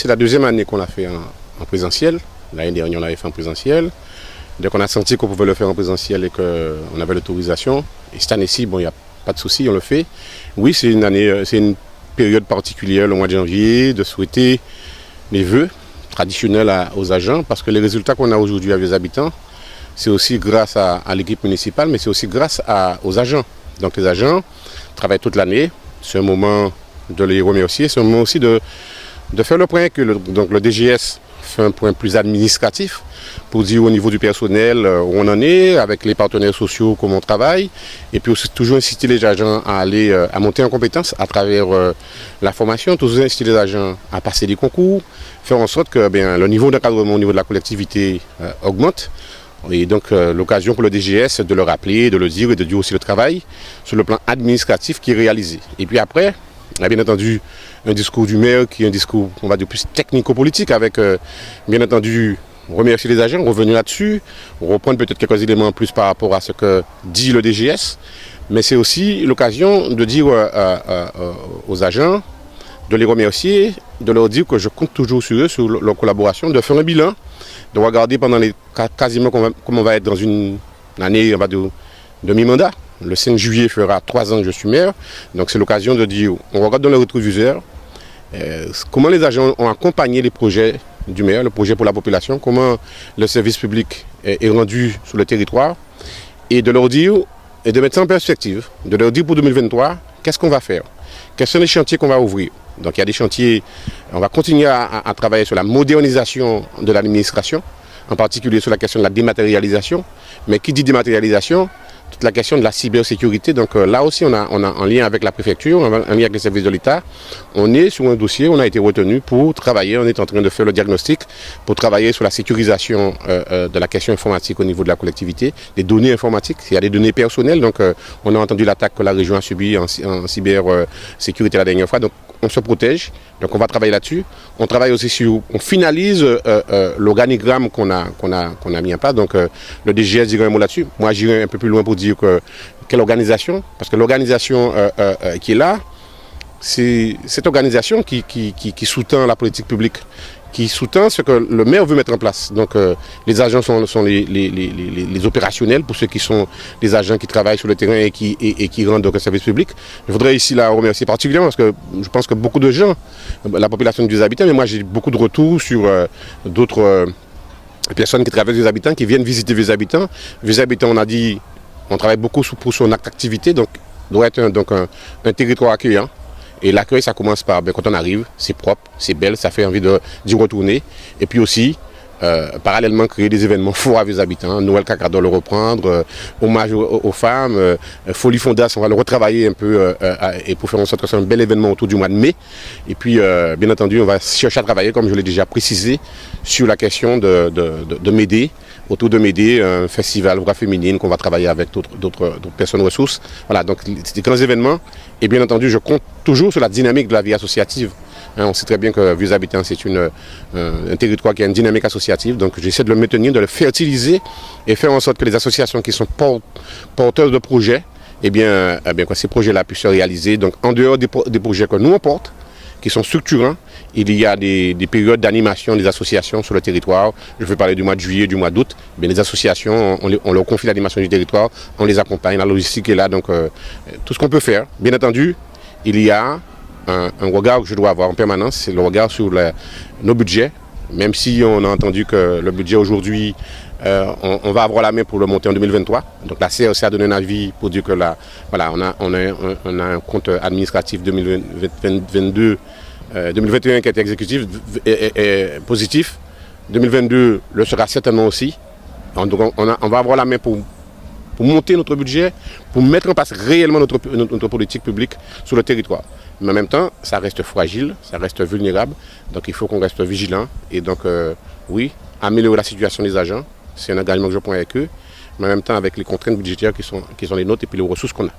c'est la deuxième année qu'on l'a fait en présentiel. L'année dernière, on l'avait fait en présentiel. Dès qu'on a senti qu'on pouvait le faire en présentiel et qu'on avait l'autorisation. Et cette année-ci, bon, il n'y a pas de souci, on le fait. Oui, c'est une année, c'est une période particulière, le mois de janvier, de souhaiter les vœux traditionnels aux agents, parce que les résultats qu'on a aujourd'hui avec les habitants, c'est aussi grâce à l'équipe municipale, mais c'est aussi grâce aux agents. Donc les agents travaillent toute l'année. C'est un moment de les remercier, c'est un moment aussi de faire le point, donc le DGS fait un point plus administratif pour dire au niveau du personnel où on en est, avec les partenaires sociaux, comment on travaille, et puis aussi toujours inciter les agents à monter en compétence à travers la formation, toujours inciter les agents à passer des concours, faire en sorte que le niveau d'encadrement au niveau de la collectivité augmente. Et donc l'occasion pour le DGS de le rappeler, de le dire et de dire aussi le travail sur le plan administratif qui est réalisé. Et puis après, on a bien entendu un discours du maire qui est un discours, on va dire, plus technico-politique avec, bien entendu, remercier les agents, revenir là-dessus, reprendre peut-être quelques éléments en plus par rapport à ce que dit le DGS. Mais c'est aussi l'occasion de dire aux agents, de les remercier, de leur dire que je compte toujours sur eux, sur leur collaboration, de faire un bilan, de regarder pendant quasiment comment on va être dans une année, on va dire, de mi-mandat. Le 5 juillet fera 3 ans que je suis maire, donc c'est l'occasion de dire, on regarde dans le rétroviseur, comment les agents ont accompagné les projets du maire, le projet pour la population, comment le service public est rendu sur le territoire, et de leur dire, et de mettre ça en perspective, de leur dire pour 2023, qu'est-ce qu'on va faire, quels sont les chantiers qu'on va ouvrir. Donc il y a des chantiers, on va continuer à travailler sur la modernisation de l'administration, en particulier sur la question de la dématérialisation, mais qui dit dématérialisation, toute la question de la cybersécurité. Donc là aussi, on a en lien avec la préfecture, en lien avec les services de l'État, on est sur un dossier, on a été retenu pour travailler, on est en train de faire le diagnostic, pour travailler sur la sécurisation de la question informatique au niveau de la collectivité, des données informatiques, il y a des données personnelles, donc on a entendu l'attaque que la région a subie en cybersécurité la dernière fois, donc on se protège, donc on va travailler là-dessus. On travaille aussi sur, on finalise l'organigramme qu'on a mis en place, donc le DGS dirait un mot là-dessus. Moi j'irai un peu plus loin pour dire quelle organisation, parce que l'organisation qui est là, c'est cette organisation qui sous-tend la politique publique, qui sous-tend ce que le maire veut mettre en place. Donc les agents sont les opérationnels, pour ceux qui sont des agents qui travaillent sur le terrain et qui rendent donc un service public. Je voudrais ici la remercier particulièrement parce que je pense que beaucoup de gens, la population des habitants, mais moi j'ai beaucoup de retours sur d'autres personnes qui travaillent des habitants, qui viennent visiter les habitants. Les habitants, on a dit, on travaille beaucoup pour son attractivité, donc doit être un territoire accueillant. Et l'accueil, ça commence par, quand on arrive, c'est propre, c'est belle, ça fait envie d'y retourner. Et puis aussi, parallèlement, créer des événements forts avec les habitants. Noël Cacador le reprendre, hommage aux femmes, Folie Fondas, on va le retravailler un peu et pour faire en sorte que ce soit un bel événement autour du mois de mai. Et puis, bien entendu, on va chercher à travailler, comme je l'ai déjà précisé, sur la question de m'aider. Autour de m'aider, un festival voix féminine qu'on va travailler avec d'autres personnes ressources. Voilà, donc c'est des grands événements. Et bien entendu, je compte toujours sur la dynamique de la vie associative. On sait très bien que Vieux Habitants, c'est un territoire qui a une dynamique associative. Donc j'essaie de le maintenir, de le fertiliser et faire en sorte que les associations qui sont porteuses de projets, que ces projets-là puissent se réaliser. Donc en dehors des projets que nous on porte, qui sont structurants, il y a des périodes d'animation des associations sur le territoire. Je vais parler du mois de juillet, du mois d'août. Les associations, on leur confie l'animation du territoire, on les accompagne, la logistique est là, donc tout ce qu'on peut faire. Bien entendu, il y a un regard que je dois avoir en permanence, c'est le regard sur nos budgets, même si on a entendu que le budget aujourd'hui, on va avoir la main pour le monter en 2023. Donc la CRC a donné un avis pour dire que là, voilà, on a un compte administratif 2022, 2021 qui a été exécutif et positif. 2022 le sera certainement aussi. Donc on va avoir la main pour monter notre budget, pour mettre en place réellement notre politique publique sur le territoire. Mais en même temps, ça reste fragile, ça reste vulnérable, donc il faut qu'on reste vigilant. Et donc, oui, améliorer la situation des agents, c'est un engagement que je prends avec eux, mais en même temps avec les contraintes budgétaires qui sont les nôtres et puis les ressources qu'on a.